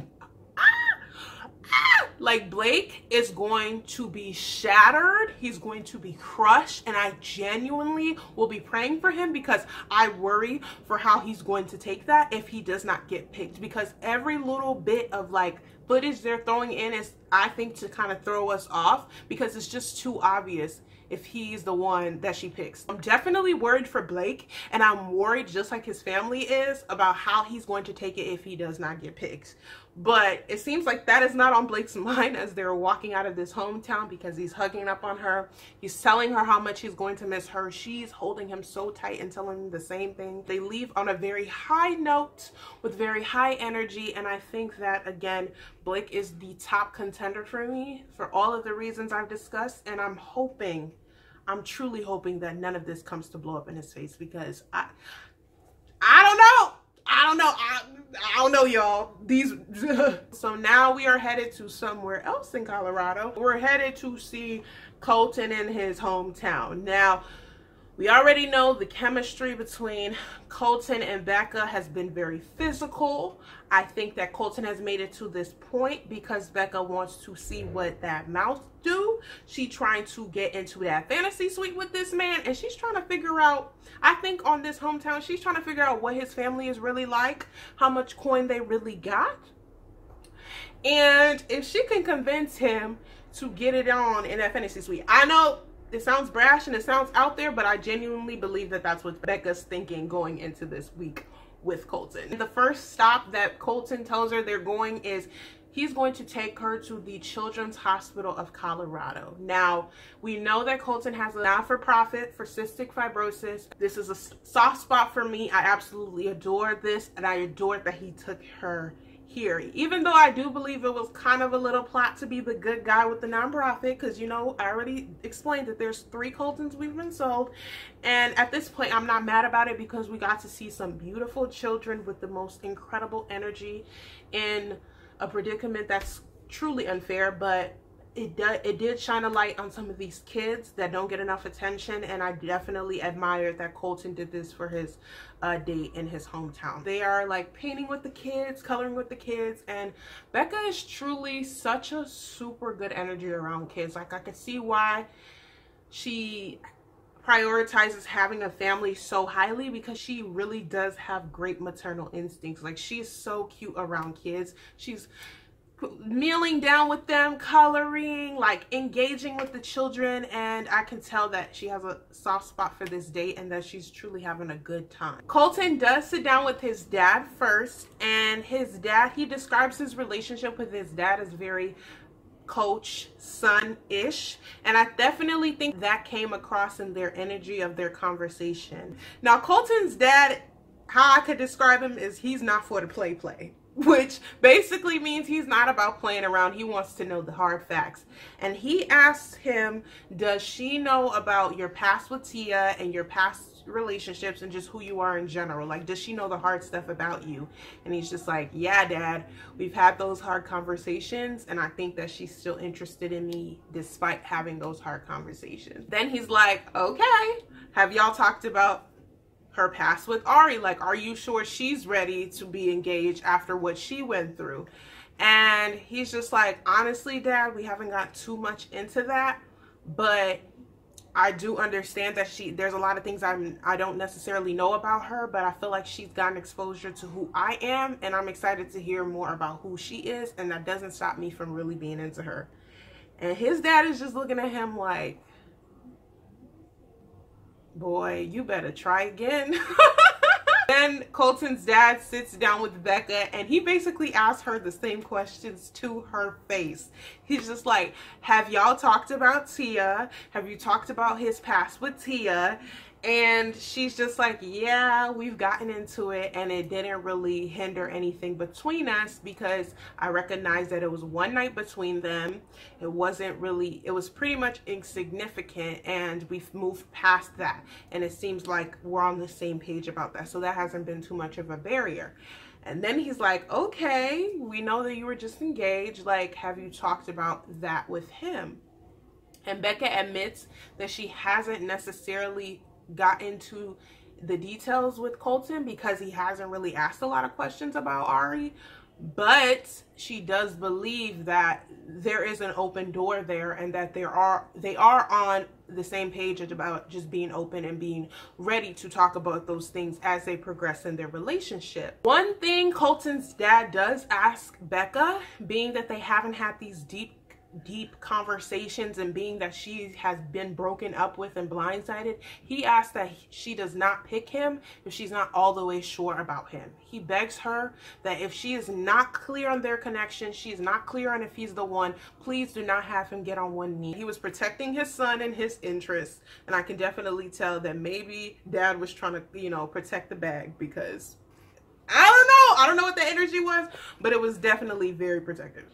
like, Blake is going to be shattered. He's going to be crushed. And I genuinely will be praying for him, because I worry for how he's going to take that if he does not get picked. Because every little bit of like footage they're throwing in is I think, to kind of throw us off, because it's just too obvious if he's the one that she picks. I'm definitely worried for Blake, and I'm worried, just like his family is, about how he's going to take it if he does not get picked. But it seems like that is not on Blake's mind as they're walking out of this hometown, because he's hugging up on her. He's telling her how much he's going to miss her. She's holding him so tight and telling him the same thing. They leave on a very high note with very high energy, and I think that, again, Blake is the top contender for me for all of the reasons I've discussed, and I'm truly hoping that none of this comes to blow up in his face, because I don't know, y'all. So now we are headed to somewhere else in Colorado. We're headed to see Colton in his hometown. Now, we already know the chemistry between Colton and Becca has been very physical. I think that Colton has made it to this point because Becca wants to see what that mouth do. She's trying to get into that fantasy suite with this man, and she's trying to figure out, I think on this hometown, she's trying to figure out what his family is really like, how much coin they really got. And if she can convince him to get it on in that fantasy suite. I know it sounds brash and it sounds out there, but I genuinely believe that that's what Becca's thinking going into this week with Colton. The first stop that Colton tells her they're going is he's going to take her to the Children's Hospital of Colorado. Now, we know that Colton has a not-for-profit for cystic fibrosis. This is a soft spot for me. I absolutely adore this, and I adore that he took her here, even though I do believe it was kind of a little plot to be the good guy with the nonprofit, because, you know, I already explained that there's 3 Coltons we've been sold, and at this point I'm not mad about it, because we got to see some beautiful children with the most incredible energy in a predicament that's truly unfair. But it did shine a light on some of these kids that don't get enough attention, and I definitely admired that Colton did this for his date in his hometown. They are like painting with the kids, coloring with the kids, and Becca is truly such a super good energy around kids. Like, I could see why she prioritizes having a family so highly, because she really does have great maternal instincts. Like, she's so cute around kids. She's kneeling down with them, coloring, like engaging with the children, and I can tell that she has a soft spot for this date and that she's truly having a good time. Colton does sit down with his dad first, and his dad, he describes his relationship with his dad as very coach son-ish, and I definitely think that came across in their energy of their conversation. Now, Colton's dad, how I could describe him is he's not for the play, which basically means he's not about playing around. He wants to know the hard facts. And he asks him, does she know about your past with Tia and your past relationships and just who you are in general? Like, does she know the hard stuff about you? And he's just like, yeah, Dad, we've had those hard conversations, and I think that she's still interested in me despite having those hard conversations. Then he's like, okay, have y'all talked about her past with Ari? Like, are you sure she's ready to be engaged after what she went through? And he's just like, honestly, Dad, we haven't got too much into that, but I do understand that there's a lot of things I don't necessarily know about her, but I feel like she's gotten exposure to who I am, and I'm excited to hear more about who she is, and that doesn't stop me from really being into her. And his dad is just looking at him like, boy, you better try again. Then Colton's dad sits down with Becca, and he basically asks her the same questions to her face. He's just like, have y'all talked about Tia? Have you talked about his past with Tia? And she's just like, yeah, we've gotten into it, and it didn't really hinder anything between us, because I recognized that it was one night between them. It was pretty much insignificant, and we've moved past that, and it seems like we're on the same page about that, so that hasn't been too much of a barrier. And then he's like, okay, we know that you were just engaged, like, have you talked about that with him? And Becca admits that she hasn't necessarily got into the details with Colton, because he hasn't really asked a lot of questions about Ari, but she does believe that there is an open door there, and that they are on the same page about just being open and being ready to talk about those things as they progress in their relationship. One thing Colton's dad does ask Becca, being that they haven't had these deep conversations, and being that she has been broken up with and blindsided, he asks that she does not pick him if she's not all the way sure about him. He begs her that if she is not clear on their connection, she's not clear on if he's the one, please do not have him get on one knee. He was protecting his son and his interests, and I can definitely tell that maybe dad was trying to, you know, protect the bag, because I don't know what the energy was, but it was definitely very protective.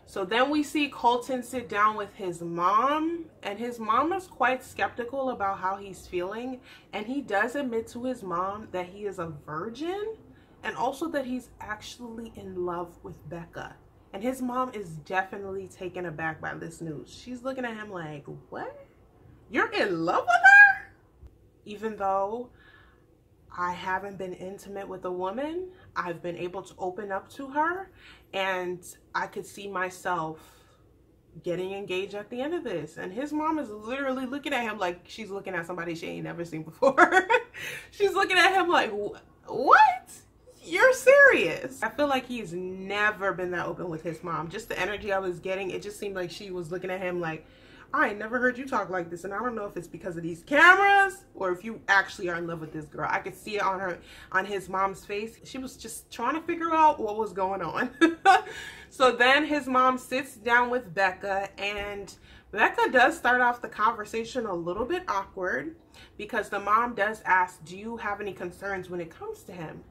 So then we see Colton sit down with his mom, and his mom is quite skeptical about how he's feeling, and he does admit to his mom that he is a virgin, and also that he's actually in love with Becca. And his mom is definitely taken aback by this news. She's looking at him like, what? You're in love with her? Even though I haven't been intimate with a woman, I've been able to open up to her, and I could see myself getting engaged at the end of this. And his mom is literally looking at him like she's looking at somebody she ain't never seen before. She's looking at him like, what? You're serious? I feel like he's never been that open with his mom. Just the energy I was getting, it just seemed like she was looking at him like, I ain't never heard you talk like this, and I don't know if it's because of these cameras or if you actually are in love with this girl. I could see it on his mom's face. She was just trying to figure out what was going on. So then his mom sits down with Becca, and Becca does start off the conversation a little bit awkward, because the mom does ask, do you have any concerns when it comes to him?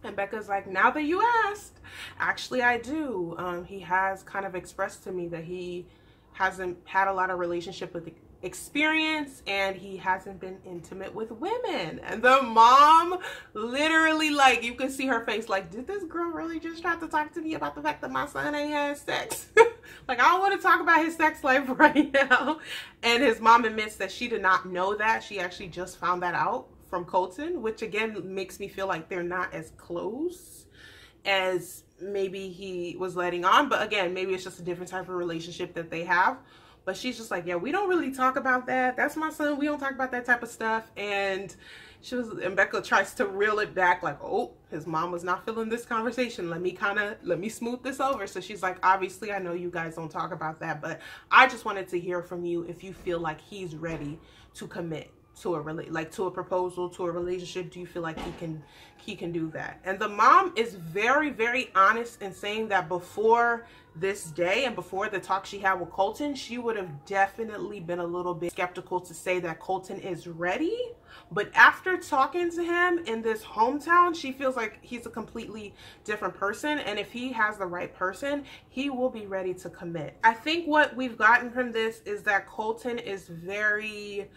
And Becca's like, now that you asked, actually I do. He has kind of expressed to me that he hasn't had a lot of relationship with experience, and he hasn't been intimate with women. And the mom literally, like, you can see her face like, did this girl really just try to talk to me about the fact that my son ain't had sex? Like, I don't want to talk about his sex life right now. And his mom admits that she did not know that. She actually just found that out from Colton, which again makes me feel like they're not as close as maybe he was letting on. But again, maybe it's just a different type of relationship that they have. But she's just like, yeah, we don't really talk about that. That's my son. We don't talk about that type of stuff. And Becca tries to reel it back like, oh, his mom was not feeling this conversation. Let me smooth this over. So she's like, obviously, I know you guys don't talk about that, but I just wanted to hear from you if you feel like he's ready to commit to a proposal, to a relationship. Do you feel like he can do that? And the mom is very, very honest in saying that before this day and before the talk she had with Colton, she would have definitely been a little bit skeptical to say that Colton is ready. But after talking to him in this hometown, she feels like he's a completely different person, and if he has the right person, he will be ready to commit. I think what we've gotten from this is that Colton is very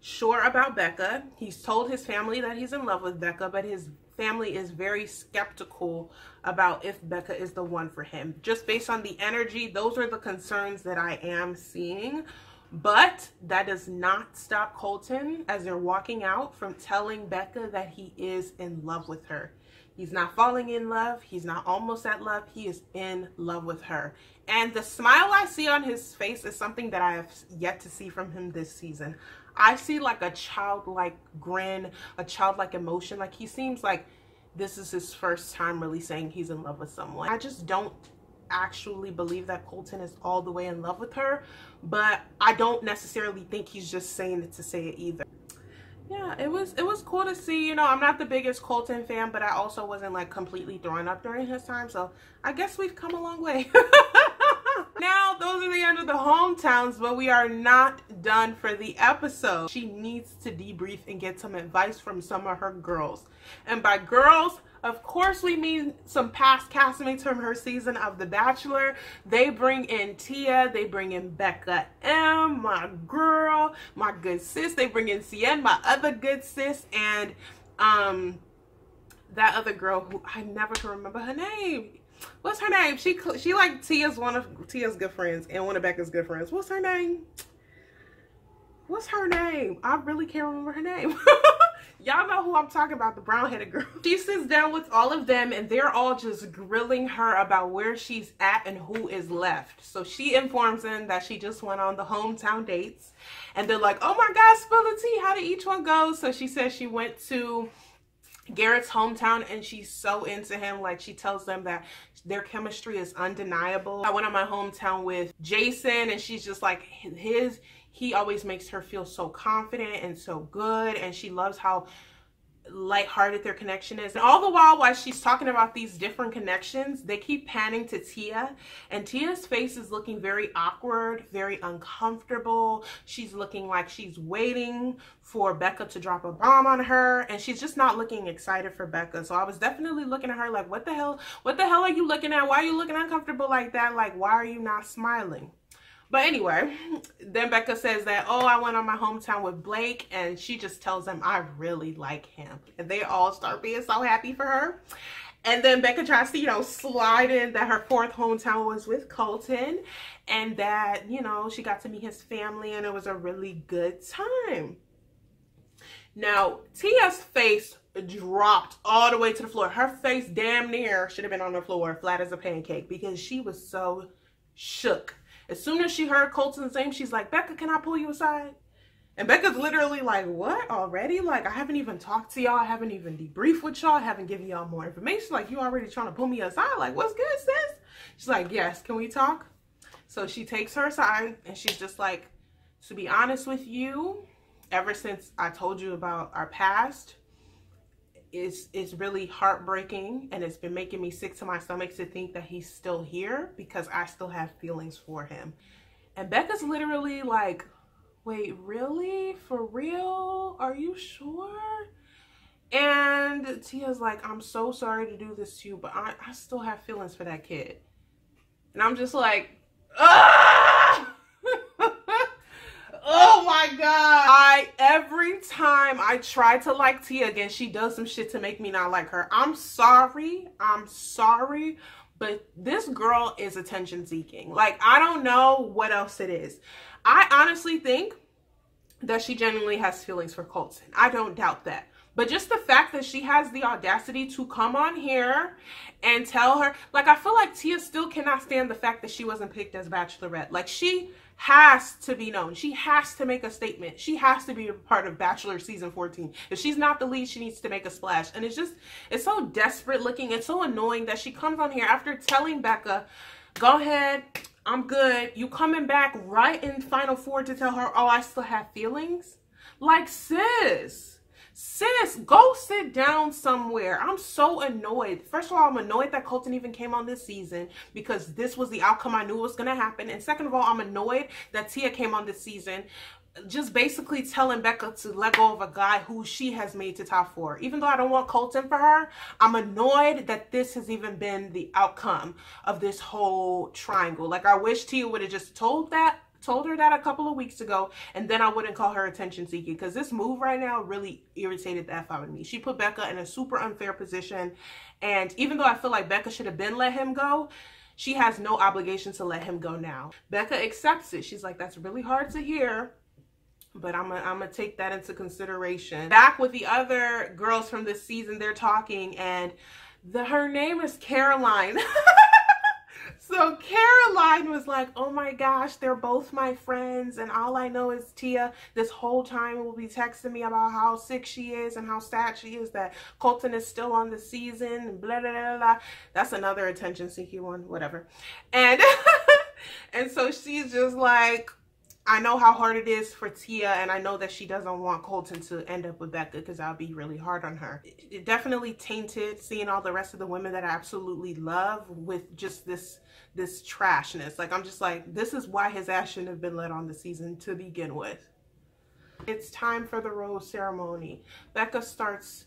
sure about Becca. He's told his family that he's in love with Becca, but his family is very skeptical about if Becca is the one for him. Just based on the energy, those are the concerns that I am seeing. But that does not stop Colton, as they're walking out, from telling Becca that he is in love with her. He's not falling in love. He's not almost at love. He is in love with her. And the smile I see on his face is something that I have yet to see from him this season. I see like a childlike grin, a childlike emotion. Like, he seems like this is his first time really saying he's in love with someone. I just don't actually believe that Colton is all the way in love with her, but I don't necessarily think he's just saying it to say it either. Yeah, it was cool to see. You know, I'm not the biggest Colton fan, but I also wasn't like completely throwing up during his time, so I guess we've come a long way. Now, those are the end of the hometowns, but we are not done for the episode. She needs to debrief and get some advice from some of her girls. And by girls, of course, we mean some past castmates from her season of The Bachelor. They bring in Tia, they bring in Becca M, my girl, my good sis. They bring in Cien, my other good sis, and that other girl who I never can remember her name. What's her name? She like Tia's one of Tia's good friends and one of Becca's good friends. What's her name? What's her name? I really can't remember her name. Y'all know who I'm talking about, the brown-headed girl. She sits down with all of them and they're all just grilling her about where she's at and who is left. So she informs them that she just went on the hometown dates. And they're like, oh my God, spill the tea. How did each one go? So she says she went to Garrett's hometown and she's so into him. Like, she tells them that their chemistry is undeniable. I went on my hometown with Jason and she's just like, he always makes her feel so confident and so good, and she loves how lighthearted their connection is. And all the while she's talking about these different connections, they keep panning to Tia, and Tia's face is looking very awkward, very uncomfortable. She's looking like she's waiting for Becca to drop a bomb on her, and she's just not looking excited for Becca. So I was definitely looking at her like, what the hell are you looking at? Why are you looking uncomfortable like that? Like, why are you not smiling? But anyway, then Becca says that, oh, I went on my hometown with Blake, and she just tells them, I really like him. And they all start being so happy for her. And then Becca tries to, you know, slide in that her fourth hometown was with Colton, and that, you know, she got to meet his family and it was a really good time. Now, Tia's face dropped all the way to the floor. Her face damn near should have been on the floor, flat as a pancake, because she was so shook. As soon as she heard Colton's name, she's like, Becca, can I pull you aside? And Becca's literally like, what, already? Like, I haven't even talked to y'all. I haven't even debriefed with y'all. I haven't given y'all more information. Like, you already trying to pull me aside? Like, what's good, sis? She's like, yes, can we talk? So she takes her aside and she's just like, to be honest with you, ever since I told you about our past, it's really heartbreaking, and it's been making me sick to my stomach to think that he's still here, because I still have feelings for him. And Becca's literally like, wait, really? For real? Are you sure? And Tia's like, I'm so sorry to do this to you, but I still have feelings for that kid. And I'm just like, ah! Oh my God. Every time I try to like Tia again, she does some shit to make me not like her. I'm sorry, but this girl is attention seeking. Like, I don't know what else it is. I honestly think that she genuinely has feelings for Colton. I don't doubt that. But just the fact that she has the audacity to come on here and tell her, like, I feel like Tia still cannot stand the fact that she wasn't picked as Bachelorette. Like, she has to be known. She has to make a statement. She has to be a part of Bachelor season 14. If she's not the lead, she needs to make a splash. And it's so desperate looking. It's so annoying that she comes on here after telling Becca, go ahead, I'm good. You coming back right in Final Four to tell her, oh, I still have feelings? Like, sis, go sit down somewhere. I'm so annoyed. First of all, I'm annoyed that Colton even came on this season, because this was the outcome I knew was going to happen. And second of all, I'm annoyed that Tia came on this season just basically telling Becca to let go of a guy who she has made to top 4. Even though I don't want Colton for her, I'm annoyed that this has even been the outcome of this whole triangle. Like, I wish Tia would have just told her that a couple of weeks ago, and then I wouldn't call her attention seeking, because this move right now really irritated the F out of me. She put Becca in a super unfair position, and even though I feel like Becca should have been let him go, she has no obligation to let him go now. Becca accepts it. She's like, that's really hard to hear, but I'm gonna take that into consideration. Back with the other girls from this season, they're talking, and her name is Caroline. So Caroline was like, oh my gosh, they're both my friends, and all I know is Tia this whole time will be texting me about how sick she is and how sad she is that Colton is still on the season, and blah, blah, blah, blah. That's another attention-seeking one, whatever. And, and so she's just like, I know how hard it is for Tia, and I know that she doesn't want Colton to end up with Becca, because that would be really hard on her. It definitely tainted seeing all the rest of the women that I absolutely love with just this trashness. Like, I'm just like, this is why his ass shouldn't have been let on the season to begin with. It's time for the rose ceremony. Becca starts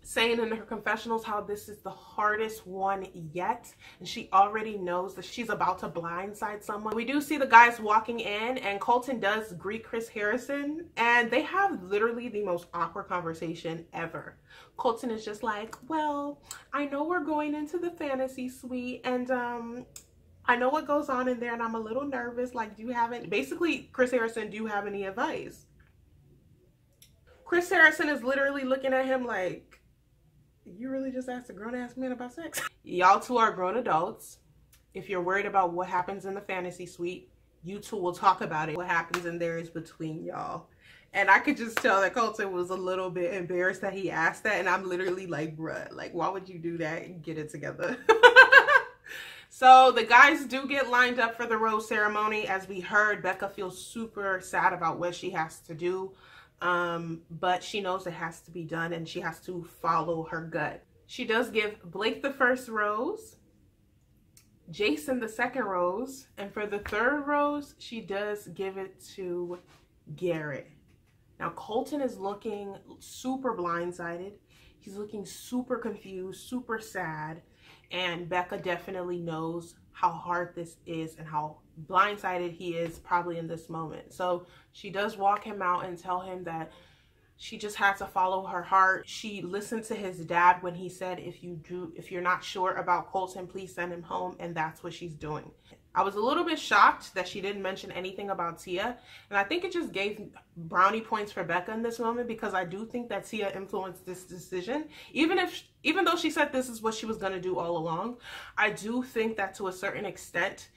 saying in her confessionals how this is the hardest one yet, and she already knows that she's about to blindside someone. We do see the guys walking in, and Colton does greet Chris Harrison, and they have literally the most awkward conversation ever. Colton is just like, well, I know we're going into the fantasy suite, and I know what goes on in there, and I'm a little nervous. Like, basically, Chris Harrison, do you have any advice? Chris Harrison is literally looking at him like, you really just asked a grown-ass man about sex? Y'all two are grown adults. If you're worried about what happens in the fantasy suite, you two will talk about it. What happens in there is between y'all. And I could just tell that Colton was a little bit embarrassed that he asked that. And I'm literally like, bruh, like, why would you do that and get it together? So the guys do get lined up for the rose ceremony. As we heard, Becca feels super sad about what she has to do. But she knows it has to be done and she has to follow her gut. She does give Blake the first rose, Jason the second rose, and for the third rose, she does give it to Garrett. Now, Colton is looking super blindsided. He's looking super confused, super sad. And Becca definitely knows how hard this is and how blindsided he is probably in this moment. So she does walk him out and tell him that she just had to follow her heart. She listened to his dad when he said, if you're not sure about Colton, please send him home. And that's what she's doing. I was a little bit shocked that she didn't mention anything about Tia. And I think it just gave brownie points for Becca in this moment, because I do think that Tia influenced this decision. Even though she said this is what she was going to do all along, I do think that to a certain extent,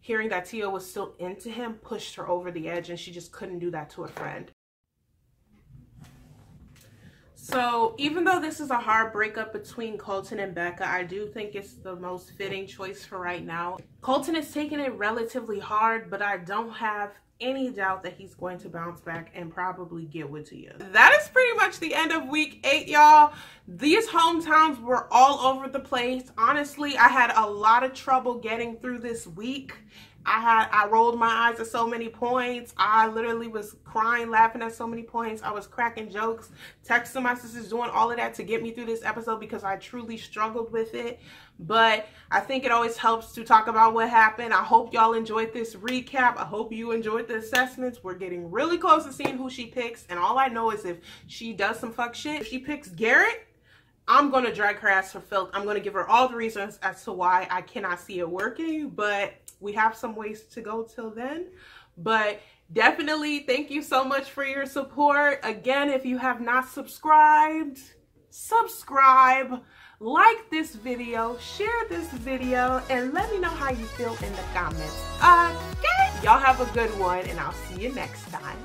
hearing that Tia was still into him pushed her over the edge, and she just couldn't do that to a friend. So even though this is a hard breakup between Colton and Becca, I do think it's the most fitting choice for right now. Colton is taking it relatively hard, but I don't have any doubt that he's going to bounce back and probably get with Tia. That is pretty much the end of week 8, y'all. These hometowns were all over the place. Honestly, I had a lot of trouble getting through this week. I rolled my eyes at so many points. I literally was crying, laughing at so many points. I was cracking jokes, texting my sisters, doing all of that to get me through this episode because I truly struggled with it. But I think it always helps to talk about what happened. I hope y'all enjoyed this recap. I hope you enjoyed the assessments. We're getting really close to seeing who she picks. And all I know is if she does some fuck shit, if she picks Garrett, I'm going to drag her ass for filth. I'm going to give her all the reasons as to why I cannot see it working. But we have some ways to go till then. But definitely thank you so much for your support. Again, if you have not subscribed, subscribe, like this video, share this video, and let me know how you feel in the comments. Okay? Y'all have a good one, and I'll see you next time.